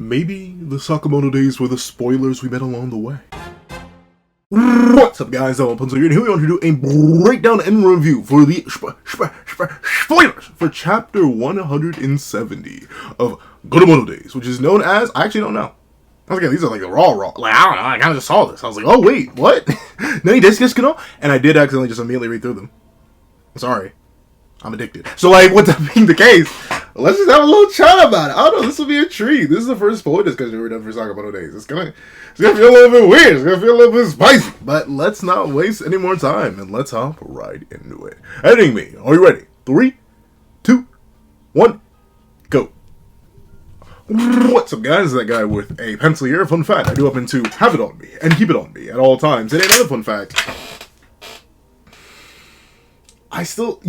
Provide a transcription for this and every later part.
Maybe the Sakamoto days were the spoilers we met along the way. What's up, guys? I'm Pencil here, and here we are to do a breakdown and review for the spoilers for chapter 170 of Sakamoto Days, which is known as, I actually don't know. I was like, these are like the raw. Like, I don't know, I kind of just saw this. I was like, oh wait, what? Nani desu no? And I did accidentally just immediately read through them. I'm sorry. I'm addicted. So, like, with that being the case, let's just have a little chat about it. I don't know, this will be a treat. This is the first spoiler discussion we've done for Sakamoto Days. It's gonna feel a little bit weird. It's gonna feel a little bit spicy. But let's not waste any more time, and let's hop right into it. Editing me, are you ready? 3, 2, 1, go. What's up, guys? That guy with a pencil here. Fun fact, I do happen to have it on me and keep it on me at all times. And another fun fact, I still,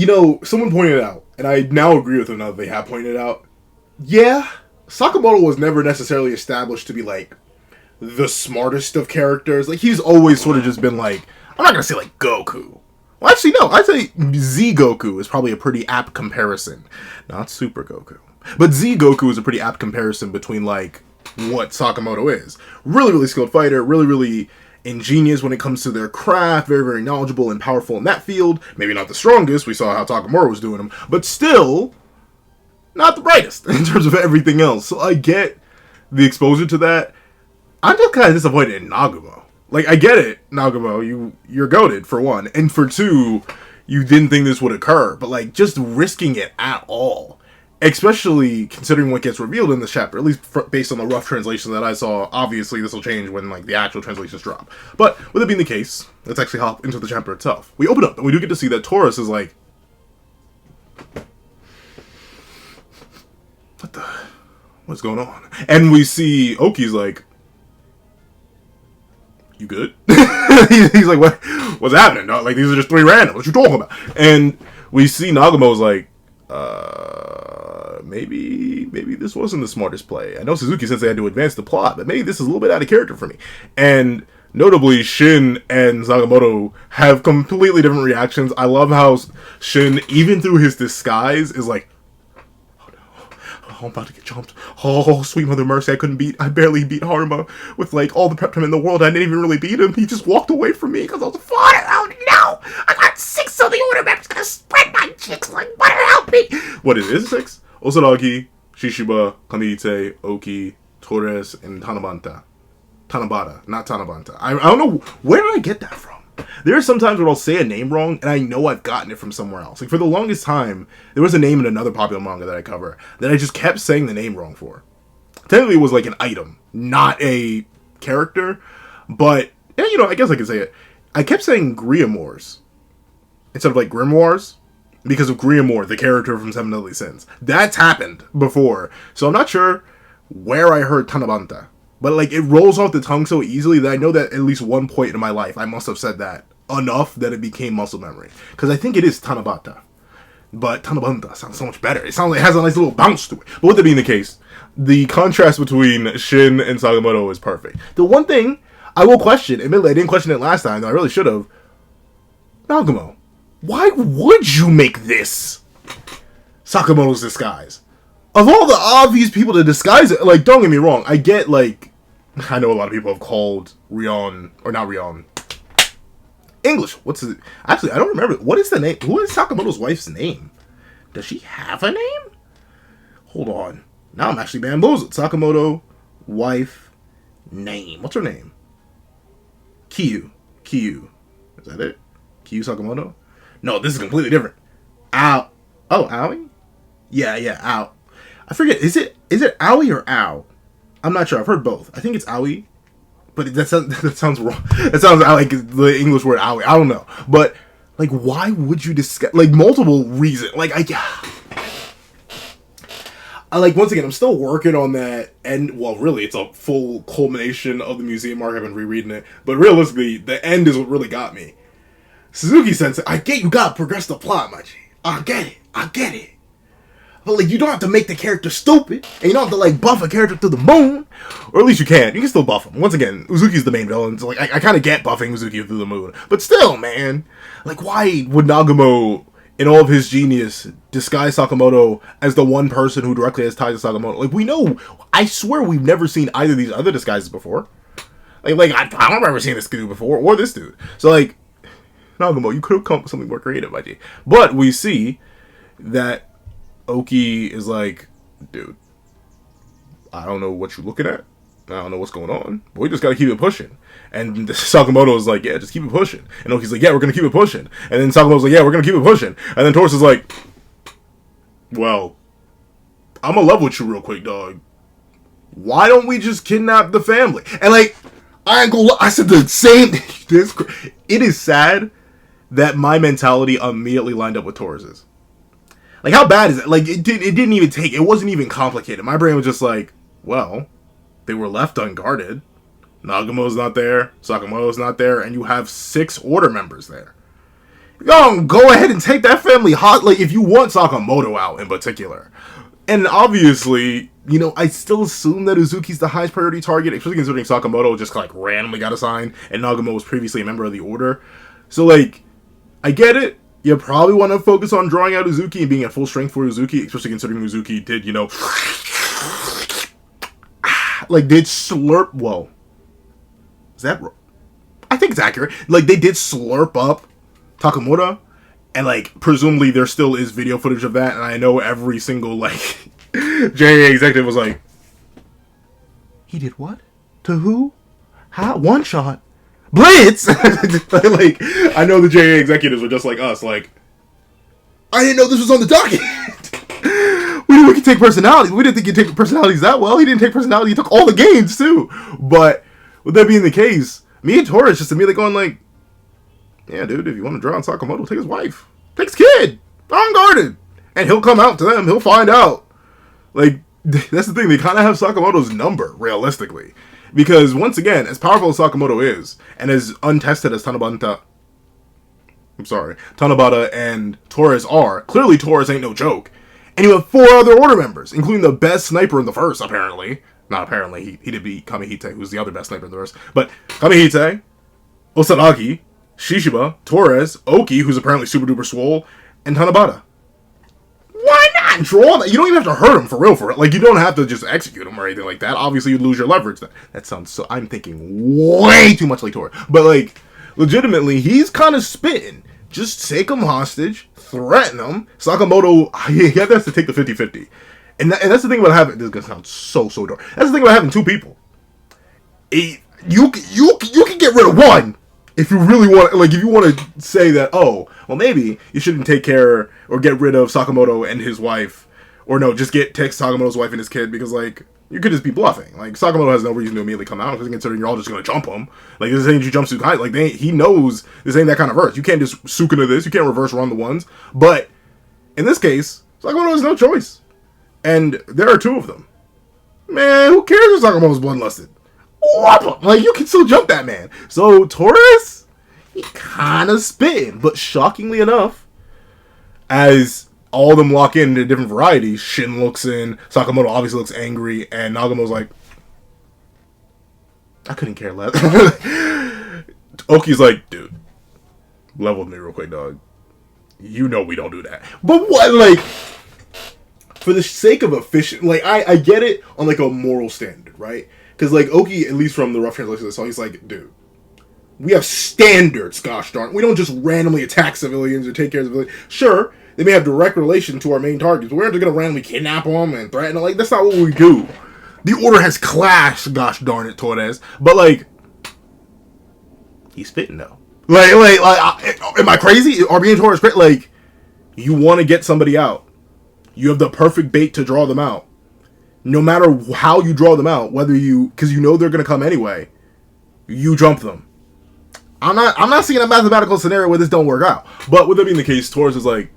someone pointed out, and I now agree with them now that they have pointed out, yeah, Sakamoto was never necessarily established to be, like, the smartest of characters. Like, he's always sort of just been, like, I'm not gonna say, like, Goku. Well, actually, no, I'd say Z Goku is probably a pretty apt comparison. Not Super Goku. But Z Goku is a pretty apt comparison between, like, what Sakamoto is. Really, really skilled fighter, really ingenious when it comes to their craft, very knowledgeable and powerful in that field. Maybe not the strongest, we saw how Takamura was doing him, but still not the brightest in terms of everything else. So I get the exposure to that. I'm just kind of disappointed in Nagumo. Like, I get it, Nagumo, you're goated, for one, and for two, you didn't think this would occur, but, like, just risking it at all, especially considering what gets revealed in this chapter, at least based on the rough translation that I saw. Obviously, this will change when, like, the actual translations drop. But, with it being the case, let's actually hop into the chapter itself. We open up, and we do get to see that Taurus is like, what's going on? And we see Oki's like, you good? He's like, what's happening, dog? Like, these are just 3 random. What you talking about? And we see Nagumo's like, maybe this wasn't the smartest play. I know Suzuki says they had to advance the plot, but maybe this is a little bit out of character for me. And notably, Shin and Sakamoto have completely different reactions. I love how Shin, even through his disguise, is like, oh no, I'm about to get jumped. Oh, sweet mother mercy, I barely beat Haruma with, like, all the prep time in the world. I didn't even really beat him. He just walked away from me because I was fine. Oh no, I got 6 of the order maps. Gonna spread my chicks like butter. Help me. What is it? 6? Osaragi, Shishiba, Kamite, Oki, Torres, and Tanabata, not Tanabata. I don't know, where did I get that from? There are some times where I'll say a name wrong, and I know I've gotten it from somewhere else. Like, for the longest time, there was a name in another popular manga that I cover that I just kept saying the name wrong for. Technically, it was like an item, not a character, but, I guess I could say it. I kept saying Grimoires instead of, like, Grimoires, because of Griamour, the character from Seven Deadly Sins. That's happened before. So I'm not sure where I heard Tanabata. But, like, it rolls off the tongue so easily that I know that at least one point in my life I must have said that enough that it became muscle memory. Because I think it is Tanabata. But Tanabata sounds so much better. It has a nice little bounce to it. But with that being the case, the contrast between Shin and Sakamoto is perfect. The one thing I will question, admittedly I didn't question it last time, though I really should have. Nagumo, why would you make this Sakamoto's disguise? Of all the obvious people to disguise it, like, don't get me wrong, I get, like, I know a lot of people have called Rion, or not Rion, English, what's it, actually, I don't remember, what is the name, who is Sakamoto's wife's name? Does she have a name? Hold on, now I'm actually bamboozled. Sakamoto, wife, name, what's her name? Kiyu, is that it? Kiyu Sakamoto? No, this is completely different. Ao. Oh, Aoi? Yeah, Ao. I forget, is it Aoi or Ao? I'm not sure, I've heard both. I think it's Aoi, but that sounds wrong. That sounds like the English word Aoi, I don't know. But, like, why would you discuss, like, multiple reasons. Like, I like, once again, I'm still working on that, and, well, really, it's a full culmination of the museum arc. I've been rereading it, but realistically, the end is what really got me. Suzuki-sensei, I get you gotta progress the plot, my G. I get it. But, like, you don't have to make the character stupid, and you don't have to, like, buff a character through the moon. Or at least you can. You can still buff him. Once again, Uzuki's the main villain, so, like, I kind of get buffing Uzuki through the moon. But still, man, like, why would Nagumo in all of his genius, disguise Sakamoto as the one person who directly has ties to Sakamoto. Like, we know, I swear we've never seen either of these other disguises before. Like I don't remember seeing this dude before, or this dude. So, like, Nagamo, you could have come up with something more creative, IG. But we see that Oki is like, dude, I don't know what you're looking at. I don't know what's going on, but we just gotta keep it pushing. And Sakamoto is like, yeah, just keep it pushing. And Oki's like, yeah, we're gonna keep it pushing. And then Sakamoto's like, yeah, we're gonna keep it pushing. And then Taurus is like, well, I'm gonna level with you real quick, dog. Why don't we just kidnap the family? And like, I ain't gonna lie, I said the same. It is sad that my mentality immediately lined up with Taurus's. Like, how bad is it? Like, it didn't even take, it wasn't even complicated. My brain was just like, well, they were left unguarded. Nagamo's not there, Sakamoto's not there, and you have 6 order members there. Yo, go ahead and take that family hot, like, if you want Sakamoto out in particular. And obviously, you know, I still assume that Uzuki's the highest priority target, especially considering Sakamoto just, like, randomly got assigned, and Nagamo was previously a member of the Order. So, like, I get it. You probably want to focus on drawing out Uzuki and being at full strength for Uzuki, especially considering Uzuki did, you know, like, did slurp, whoa. Is that, I think it's accurate. Like, they did slurp up Takamura, and, like, presumably there still is video footage of that, and I know every single, like, JA executive was like, he did what? To who? How? One shot? Blitz! Like, I know the JA executives were just like us, like, I didn't know this was on the docket! We knew we could take personalities. We didn't think he'd take personalities that well. He didn't take personality, he took all the gains, too. But, with that being the case, me and Taurus just immediately going like, yeah, dude, if you want to draw on Sakamoto, take his wife. Take his kid. Unguarded. And he'll come out to them. He'll find out. Like, that's the thing. They kind of have Sakamoto's number, realistically. Because, once again, as powerful as Sakamoto is, and as untested as Tanabata and Taurus are, clearly Taurus ain't no joke. And you have 4 other Order members, including the best sniper in the verse, apparently. Not apparently, he did beat Kamihite, who's the other best sniper in the verse. But Kamihite, Osaragi, Shishiba, Torres, Oki, who's apparently super duper swole, and Tanabata. Why not draw that? You don't even have to hurt him for real. Like, you don't have to just execute him or anything like that. Obviously, you'd lose your leverage. That sounds so... I'm thinking way too much like Torres. But, like, legitimately, he's kind of spitting. Just take him hostage, threaten him. Sakamoto, he has to take the 50-50. And that's the thing about having... This is going to sound so dark. That's the thing about having 2 people. You can get rid of one. If you really want, like, if you want to say that, oh, well, maybe you shouldn't take care or get rid of Sakamoto and his wife, or no, just take Sakamoto's wife and his kid, because, like, you could just be bluffing. Like, Sakamoto has no reason to immediately come out, because considering you're all just going to jump him. Like, this ain't you jump Sukai. Like, he knows this ain't that kind of verse. You can't just souk into this. You can't reverse run the ones. But, in this case, Sakamoto has no choice. And there are 2 of them. Man, who cares if Sakamoto's bloodlusted? Like, you can still jump that man. So, Taurus, he kind of spitting. But shockingly enough, as all of them lock into different varieties, Shin looks in, Sakamoto obviously looks angry, and Nagamo's like, I couldn't care less. Oki's like, dude, level with me real quick, dog. You know we don't do that. But what, like, for the sake of efficient, like, I get it on, like, a moral standard, right? Because, like, Oki, at least from the rough translation of the song, he's like, dude, we have standards, gosh darn. We don't just randomly attack civilians or take care of civilians. Sure, they may have direct relation to our main targets, but we're not just going to randomly kidnap them and threaten them. Like, that's not what we do. The Order has clash, gosh darn it, Torres. But, like, he's spitting, though. Like, am I crazy? Are being Torres crazy? Like, you want to get somebody out. You have the perfect bait to draw them out. No matter how you draw them out, whether you, because you know they're going to come anyway, you jump them. I'm not seeing a mathematical scenario where this don't work out. But with that being the case, Taurus is like,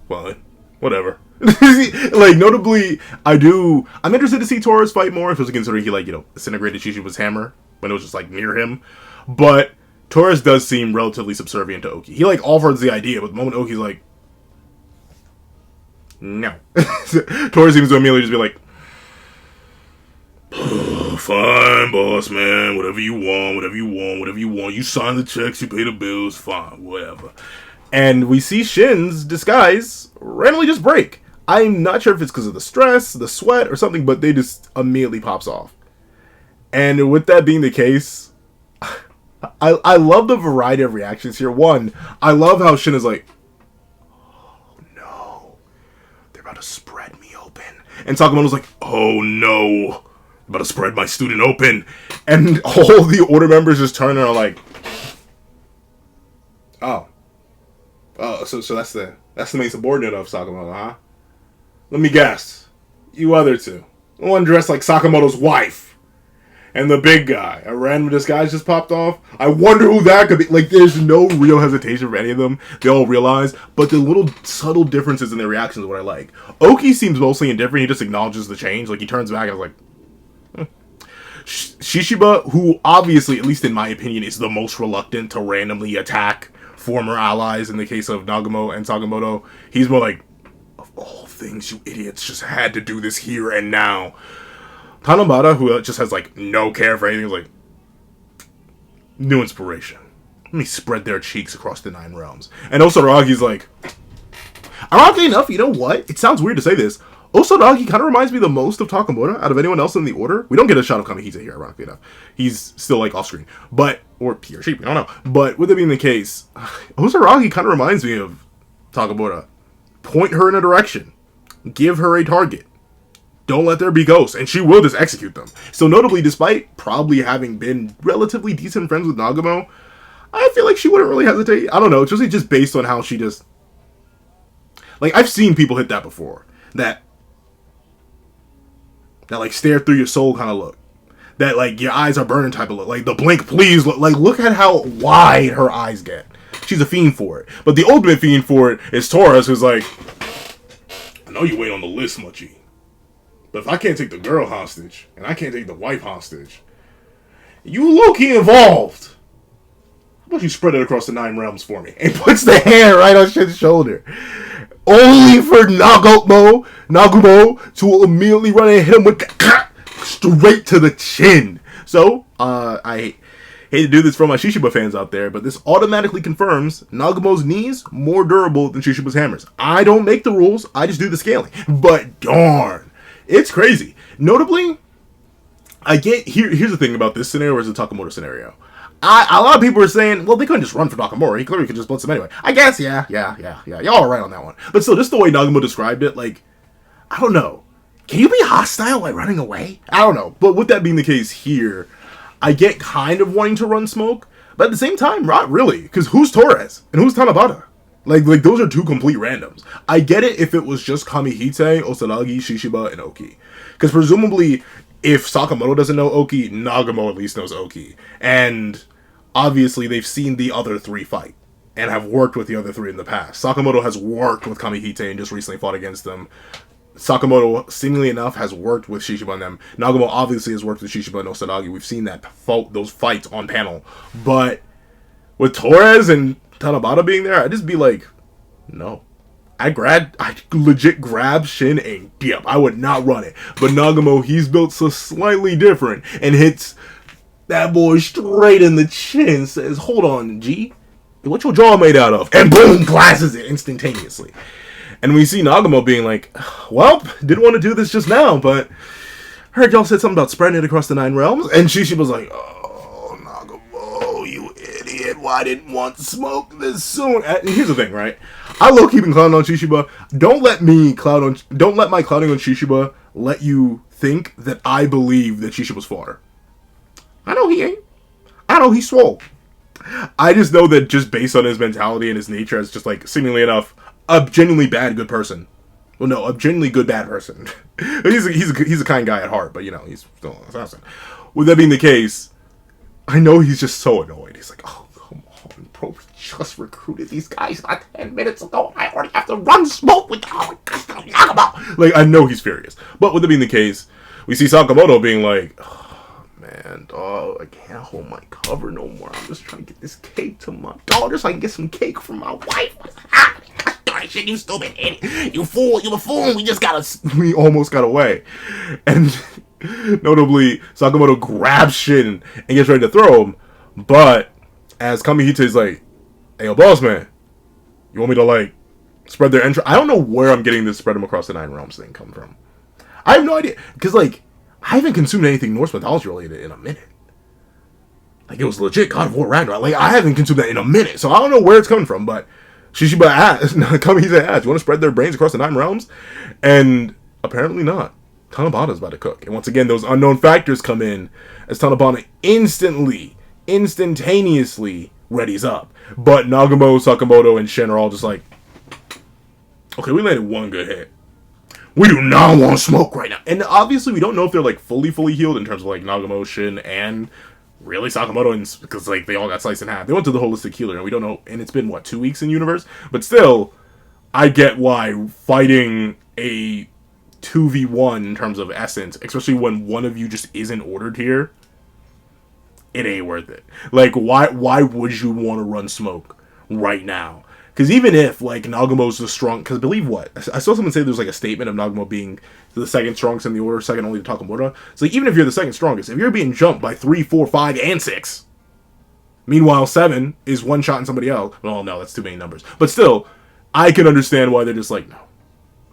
well, whatever. Like, notably, I'm interested to see Taurus fight more, especially considering he, like, you know, disintegrated Shishiba's hammer when it was just, like, near him. But Taurus does seem relatively subservient to Oki. He, like, offers the idea, but the moment Oki's like, no. Taurus seems to immediately just be like, fine, boss man, whatever you want. You sign the checks, you pay the bills, fine, whatever. And we see Shin's disguise randomly just break. I'm not sure if it's because of the stress, the sweat, or something, but they just immediately pops off. And with that being the case, I love the variety of reactions here. One, I love how Shin is like, oh no, they're about to spread me open. And Sakamoto's like, oh no, I'm about to spread my student open. And all the order members just turn and are like, oh, so that's the main subordinate of Sakamoto, huh? Let me guess, you other two, the one dressed like Sakamoto's wife. And the big guy, a random disguise just popped off. I wonder who that could be. Like, there's no real hesitation for any of them. They all realize, but the little subtle differences in their reactions is what I like. Oki seems mostly indifferent. He just acknowledges the change. Like, he turns back and is like, Shishiba, who obviously, at least in my opinion, is the most reluctant to randomly attack former allies in the case of Nagumo and Sakamoto. He's more like, of all things, you idiots just had to do this here and now. Tanabata, who just has, like, no care for anything, is like, new inspiration. Let me spread their cheeks across the 9 realms. And Osaragi's like, ironically enough, you know what? It sounds weird to say this. Osaragi kind of reminds me the most of Sakamoto out of anyone else in the order. We don't get a shot of Kamihisa here, ironically enough. He's still, like, off-screen. But, or he or she, I don't know. But with it being the case, Osaragi kind of reminds me of Sakamoto. Point her in a direction. Give her a target. Don't let there be ghosts, and she will just execute them. So notably, despite probably having been relatively decent friends with Nagumo, I feel like she wouldn't really hesitate. I don't know, especially just based on how she just... Like, I've seen people hit that before. That like, stare through your soul kind of look. That, like, your eyes are burning type of look. Like, the blink, please look. Like, look at how wide her eyes get. She's a fiend for it. But the ultimate fiend for it is Taurus, who's like, I know you ain't on the list, Muchie. But if I can't take the girl hostage, and I can't take the wife hostage, you low-key involved. How about you spread it across the 9 realms for me? And puts the hand right on Shin's shoulder. Only for Nagumo to immediately run and hit him with the straight to the chin. So, I hate to do this for my Shishiba fans out there, but this automatically confirms Nagumo's knees more durable than Shishiba's hammers. I don't make the rules, I just do the scaling. But darn. It's crazy. Notably, here's the thing about this scenario versus the Sakamoto scenario. A lot of people are saying, well, they couldn't just run for Nakamura. He clearly could just blitz him anyway. I guess, yeah. Y'all are right on that one. But still, just the way Nagumo described it, like, I don't know. Can you be hostile while running away? I don't know. But with that being the case here, I get kind of wanting to run smoke, but at the same time, not really. Because who's Torres? And who's Tanabata? Like those are two complete randoms. I get it if it was just Kamihite, Osaragi, Shishiba, and Oki. Because presumably, if Sakamoto doesn't know Oki, Nagumo at least knows Oki. And obviously, they've seen the other 3 fight. And have worked with the other 3 in the past. Sakamoto has worked with Kamihite and just recently fought against them. Sakamoto, seemingly enough, has worked with Shishiba and them. Nagumo obviously has worked with Shishiba and Osaragi. We've seen those fights on panel. But with Torres and Tanabata being there, I'd just be like, no. I legit grab Shin and dip. I would not run it. But Nagumo, he's built so slightly different and hits that boy straight in the chin. Says, hold on, G. What's your jaw made out of? And boom, glasses it instantaneously. And we see Nagumo being like, well, didn't want to do this just now, but heard y'all said something about spreading it across the 9 realms. And Shishiba's like, oh, Nagumo, you idiot. Why didn't want to smoke this soon? And here's the thing, right? I low-key been clowning on Shishiba. Don't let my clowning on Shishiba let you think that I believe that Shishiba's fodder. I know he ain't. I know he's swole. I just know that just based on his mentality and his nature as just like, seemingly enough, a genuinely bad good person. Well, no, a genuinely good bad person. he's a kind guy at heart, but you know, he's still an assassin. With that being the case, I know he's just so annoyed. He's like, oh, come on, bro, we just recruited these guys about 10 minutes ago. I already have to run smoke with them. Like, I know he's furious. But with it being the case, we see Sakamoto being like, oh, man, dog, I can't hold my cover no more. I'm just trying to get this cake to my dog, just so I can get some cake from my wife. Shit, you stupid idiot. You fool, you a fool. We almost got away. And notably, Sakamoto grabs Shin and gets ready to throw him. But as Kamihite's like, hey, yo, boss man, You want me to, like, spread their entrance? I don't know where I'm getting this spread them across the 9 realms thing come from. I have no idea. Because, like, I haven't consumed anything Norse mythology related in a minute. Like, it was legit God of War Ragnarok. Like, I haven't consumed that in a minute. So I don't know where it's coming from, but Shishiba asked, Kamihize asked, you want to spread their brains across the 9 realms? And apparently not. Tanabata's about to cook. And once again, those unknown factors come in as Tanabata instantaneously readies up. But Nagumo, Sakamoto, and Shin are all just like, okay, we landed one good hit. We do not want smoke right now. And obviously, we don't know if they're, like, fully healed in terms of, like, Nagumo, Shin, and really Sakamoto, because, like, they all got sliced in half. They went to the holistic healer, and we don't know, and it's been, what, 2 weeks in universe? But still, I get why fighting a 2v1 in terms of essence, especially when one of you just isn't ordered here, it ain't worth it. Like, why would you want to run smoke right now? Because even if, like, Nagumo's the strong... Because I believe what? I saw someone say there's, like, a statement of Nagumo being the second strongest in the order, second only to Takamura. So, like, even if you're the second strongest, if you're being jumped by 3, 4, 5, and 6... Meanwhile, 7 is one shot in somebody else. Well, no, that's too many numbers. But still, I can understand why they're just like,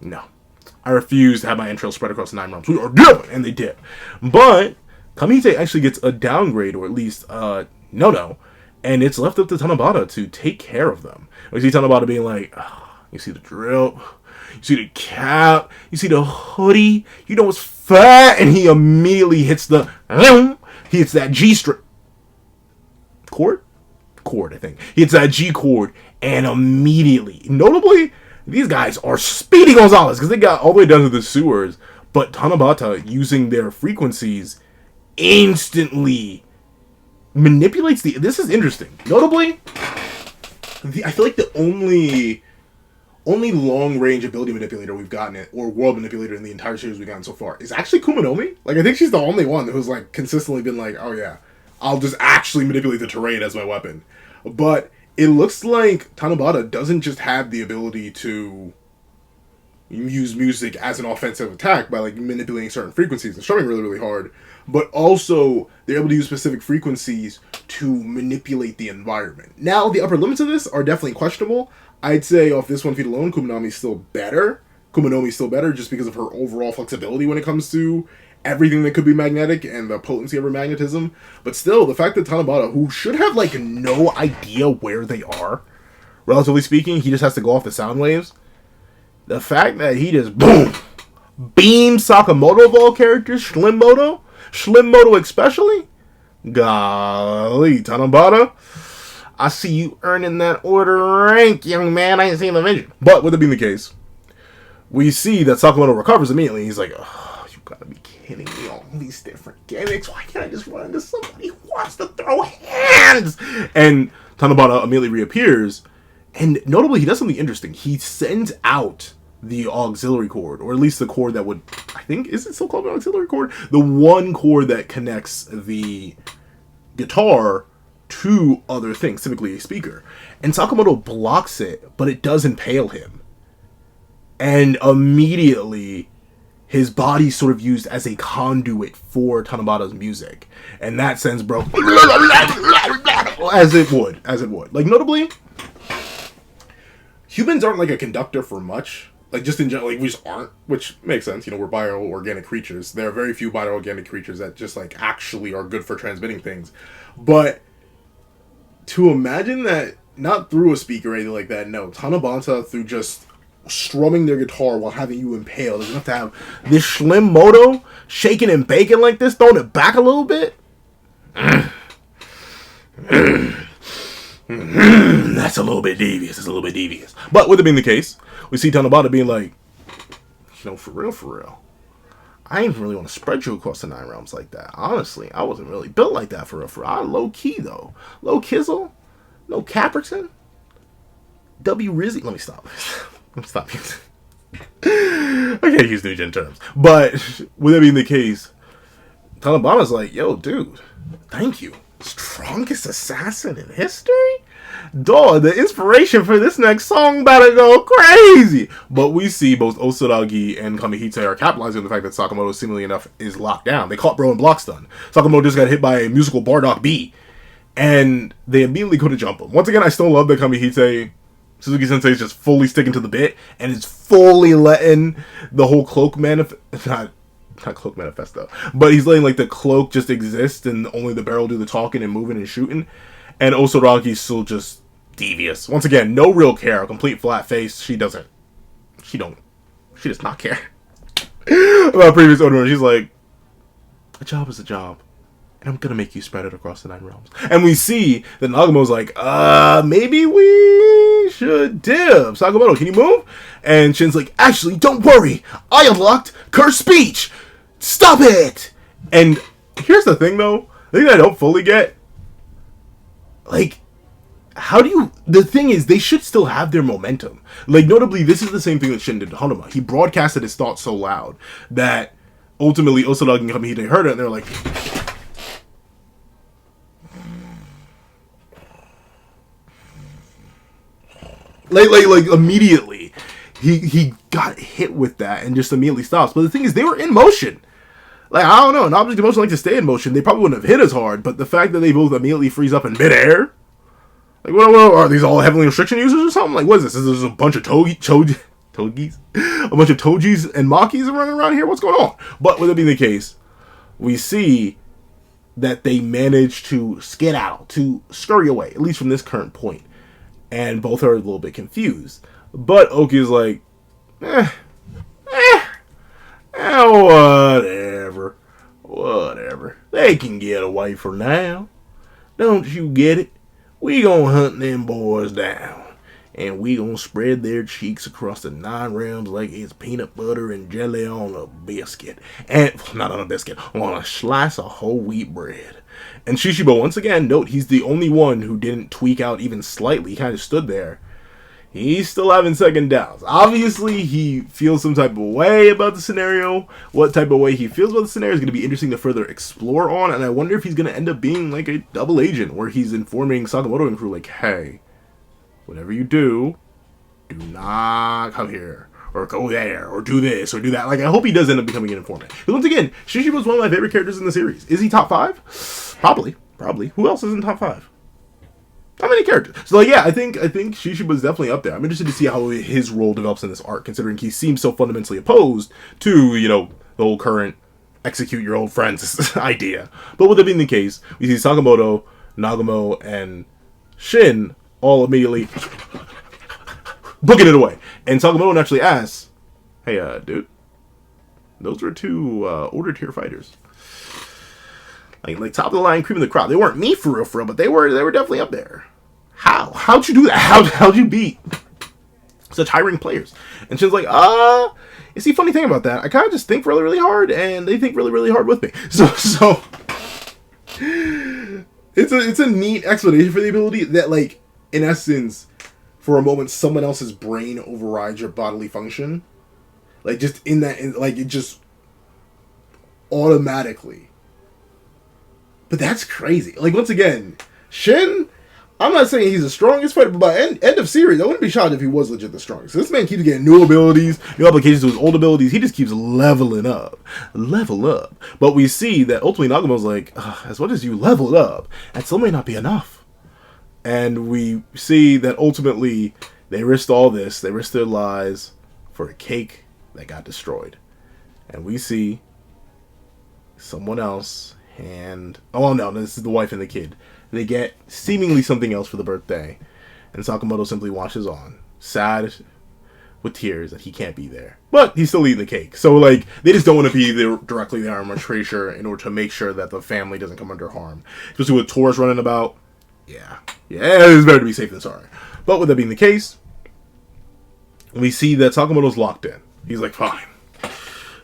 no. I refuse to have my entrails spread across the 9 realms. We are different! And they dip. But Kamihize actually gets a downgrade, or at least, no. And it's left up to Tanabata to take care of them. We see Tanabata being like, oh, you see the drill, you see the cap, you see the hoodie, you know it's fat, and he immediately hits the, he hits that G string. Chord, I think. He hits that G chord, and immediately, notably, these guys are Speedy Gonzalez, because they got all the way down to the sewers, but Tanabata, using their frequencies, instantly manipulates the... This is interesting. Notably, I feel like the only long-range ability manipulator we've gotten, or world manipulator in the entire series we've gotten so far, is actually Kumanomi. Like, I think she's the only one who's, like, consistently been like, oh yeah, I'll just actually manipulate the terrain as my weapon. But it looks like Tanabata doesn't just have the ability to use music as an offensive attack by, like, manipulating certain frequencies and strumming really, really hard, but also they're able to use specific frequencies to manipulate the environment. Now, the upper limits of this are definitely questionable. I'd say off this one feat alone, Kumanomi's still better, just because of her overall flexibility when it comes to everything that could be magnetic and the potency of her magnetism. But still, the fact that Tanabata, who should have, like, no idea where they are, relatively speaking, he just has to go off the sound waves. The fact that he just, boom, beam Sakamoto of all characters, Schlimmoto especially, golly, Tanabata, I see you earning that order rank, young man. I ain't seen the vision. But with it being the case, we see that Sakamoto recovers immediately. He's like, oh, you gotta be kidding me. All these different gimmicks. Why can't I just run into somebody who wants to throw hands? And Tanabata immediately reappears. And notably, he does something interesting. He sends out the auxiliary cord, or at least the cord that would, I think, is it still called an auxiliary cord? The one cord that connects the guitar to other things, typically a speaker. And Sakamoto blocks it, but it does impale him. And immediately, his body's sort of used as a conduit for Tanabata's music. And that sends bro as it would. Like, notably, humans aren't like a conductor for much. Like, just in general, like, we just aren't, which makes sense. You know, we're bioorganic creatures. There are very few bioorganic creatures that just, like, actually are good for transmitting things. But to imagine that, not through a speaker or anything like that, no. Tanabata, through just strumming their guitar while having you impaled, is enough to have this Schlimmoto shaking and baking like this, throwing it back a little bit. That's a little bit devious. But with it being the case, we see Tanabata being like, you know, for real, I ain't really want to spread you across the 9 realms like that. Honestly, I wasn't really built like that for real. I low key though. Low Kizzle, no Caperton, W Rizzy. Let me stop. I can't use new gen terms. But with it being the case, Tanabata's like, yo, dude, thank you. Strongest assassin in history? Dog, the inspiration for this next song about to go crazy. But we see both Osaragi and Kamihize are capitalizing on the fact that Sakamoto, seemingly enough, is locked down. They caught bro in block stun. Sakamoto just got hit by a musical Bardock B, and they immediately go to jump him. Once again, I still love that Kamihize Suzuki Sensei is just fully sticking to the bit and is fully letting the whole cloak not cloak manifest though, but he's letting like the cloak just exist and only the barrel do the talking and moving and shooting. And Osaragi's still just devious. Once again, no real care, a complete flat face. She does not care about previous owner. She's like, a job is a job, and I'm gonna make you spread it across the 9 realms. And we see that Nagamo's like, maybe we should dip. Sakamoto, can you move? And Shin's like, actually, don't worry. I unlocked Curse Speech. Stop it! And here's the thing, though. The thing that I don't fully get, like, how do you... The thing is, they should still have their momentum. Like, notably, this is the same thing that Shin did to Hanuma. He broadcasted his thoughts so loud that ultimately Osaragi and Kamihide heard it, and they're like... Like immediately, he got hit with that and just immediately stops. But the thing is, they were in motion. Like, I don't know, an object of motion like to stay in motion. They probably wouldn't have hit as hard, but the fact that they both immediately freeze up in midair, like, what are these all heavenly restriction users or something? Like, what is this? Is this a bunch of Togis? A bunch of Tojis and Makis running around here? What's going on? But with it being the case, we see that they managed to skedaddle, to scurry away, at least from this current point. And both are a little bit confused. But Oki is like, whatever. They can get away for now. Don't you get it? We gonna hunt them boys down. And we gonna spread their cheeks across the 9 realms like it's peanut butter and jelly on a biscuit. And, not on a biscuit, on a slice of whole wheat bread. And Shishibo, once again, note, he's the only one who didn't tweak out even slightly. He kind of stood there. He's still having second doubts. Obviously, he feels some type of way about the scenario. What type of way he feels about the scenario is going to be interesting to further explore on. And I wonder if he's going to end up being like a double agent, where he's informing Sakamoto and crew, like, hey, whatever you do not come here, or go there, or do this, or do that. Like, I hope he does end up becoming an informant. Because once again, Shishibo's one of my favorite characters in the series. Is he top 5? Probably. Who else is in top 5? Not many characters. So, like, yeah, I think Shishibo's definitely up there. I'm interested to see how his role develops in this arc, considering he seems so fundamentally opposed to, you know, the whole current execute your old friends idea. But with that being the case, we see Sakamoto, Nagamo, and Shin all immediately booking it away. And Sakamoto naturally asks, hey, dude, those were 2 order tier fighters. Like top of the line, cream of the crop. They weren't me for real, but they were definitely up there. How'd you do that? How'd you beat such high-ranked players? And Shin's like, you see, funny thing about that, I kind of just think really, really hard, and they think really, really hard with me. So it's a neat explanation for the ability that, like, in essence, for a moment, someone else's brain overrides your bodily function. Like, just in that, like, it just automatically. But that's crazy. Like, once again, Shin, I'm not saying he's the strongest fighter, but by end of series, I wouldn't be shocked if he was legit the strongest. So this man keeps getting new abilities, new applications to his old abilities. He just keeps leveling up. Level up. But we see that ultimately Nagamo's like, as much as you leveled up, that still may not be enough. And we see that ultimately they risked all this. They risked their lives for a cake that got destroyed. And we see someone else. And, oh no, this is the wife and the kid. They get seemingly something else for the birthday. And Sakamoto simply watches on, sad with tears that he can't be there. But he's still eating the cake. So, like, they just don't want to be there directly there on Erasure in order to make sure that the family doesn't come under harm. Especially with Taurus running about. Yeah, it's better to be safe than sorry. But with that being the case, we see that Sakamoto's locked in. He's like, fine.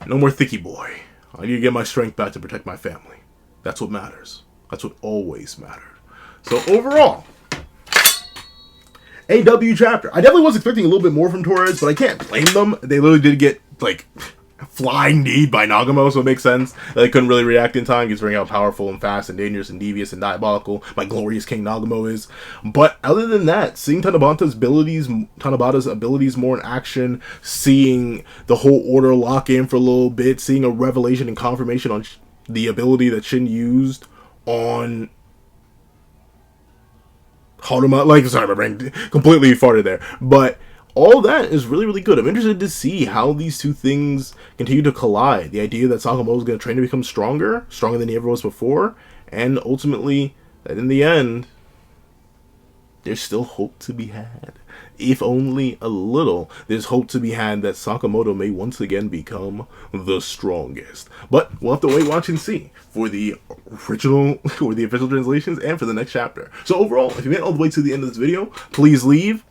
No more thicky boy. I need to get my strength back to protect my family. That's what matters. That's what always mattered. So overall, a W chapter. I definitely was expecting a little bit more from Torres, but I can't blame them. They literally did get, like, flying kneed by Nagamo, so it makes sense. They couldn't really react in time, considering how powerful and fast and dangerous and devious and diabolical my glorious King Nagamo is. But other than that, seeing Tanabata's abilities more in action, seeing the whole order lock in for a little bit, seeing a revelation and confirmation on the ability that Shin used on Haruma, like, sorry, my brain completely farted there. But all that is really, really good. I'm interested to see how these two things continue to collide. The idea that Sakamoto is going to train to become stronger than he ever was before, and ultimately, that in the end, there's still hope to be had. If only a little, there's hope to be had that Sakamoto may once again become the strongest. But we'll have to wait, watch, and see for the original, or the official translations, and for the next chapter. So overall, if you made it all the way to the end of this video, please leave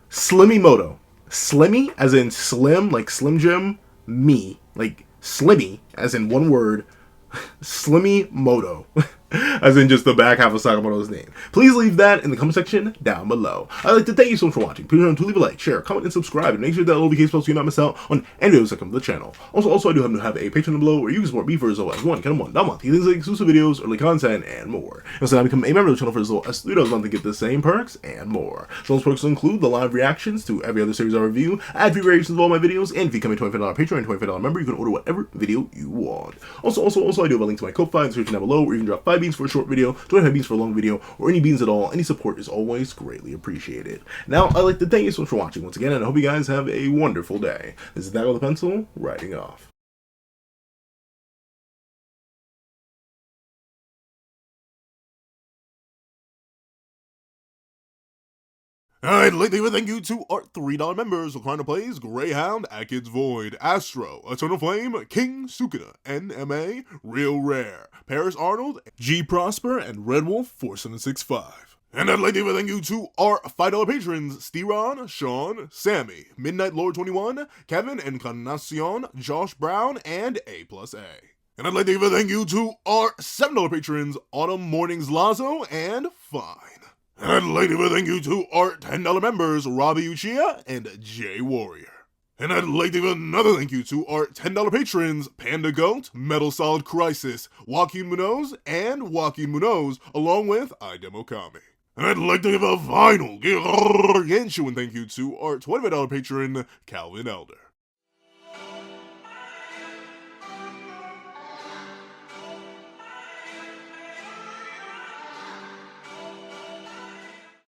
Slimmy Moto. Slimmy, as in slim, like Slim Jim, me, like Slimmy, as in one word, Slimmy Moto, as in just the back half of Sakamoto's name. Please leave that in the comment section down below. I'd like to thank you so much for watching. Please remember to leave a like, share, comment, and subscribe, and make sure that notification bell so you not miss out on any videos that come to the channel. Also, I do have a Patreon below where you can support me for as low as $1 month. He things like exclusive videos, early content, and more. And so now become a member of the channel for as low as $3 a month to get the same perks and more. So those perks include the live reactions to every other series I review, ad-free variations of all my videos, and if you become a $25 Patreon and $25 member, you can order whatever video you want. Also, I do have a link to my Ko-Fi in the description down below where you can drop 5 beans for a short video, 25 beans for a long video, or any beans at all. Any support is always greatly appreciated. Now, I'd like to thank you so much for watching once again, and I hope you guys have a wonderful day. This is Dago the Pencil, writing off. I'd like to give a thank you to our $3 members, Recliner Plays, Greyhound, Akids Void, Astro, Eternal Flame, King Sukuna, NMA, Real Rare, Paris Arnold, G Prosper, and Red Wolf 4765. And I'd like to give a thank you to our $5 patrons, Steron, Sean, Sammy, Midnight Lord 21, Kevin, Encarnacion, Josh Brown, and A+A. And I'd like to give a thank you to our $7 patrons, Autumn Mornings Lazo, and Fine. And I'd like to give a thank you to our $10 members, Robbie Uchiha and Jay Warrior. And I'd like to give another thank you to our $10 patrons, Panda Goat, Metal Solid Crisis, Joaquin Munoz, and Joaquin Munoz, along with Idemokami. And I'd like to give a final gargantuan thank you to our $25 patron, Calvin Elder.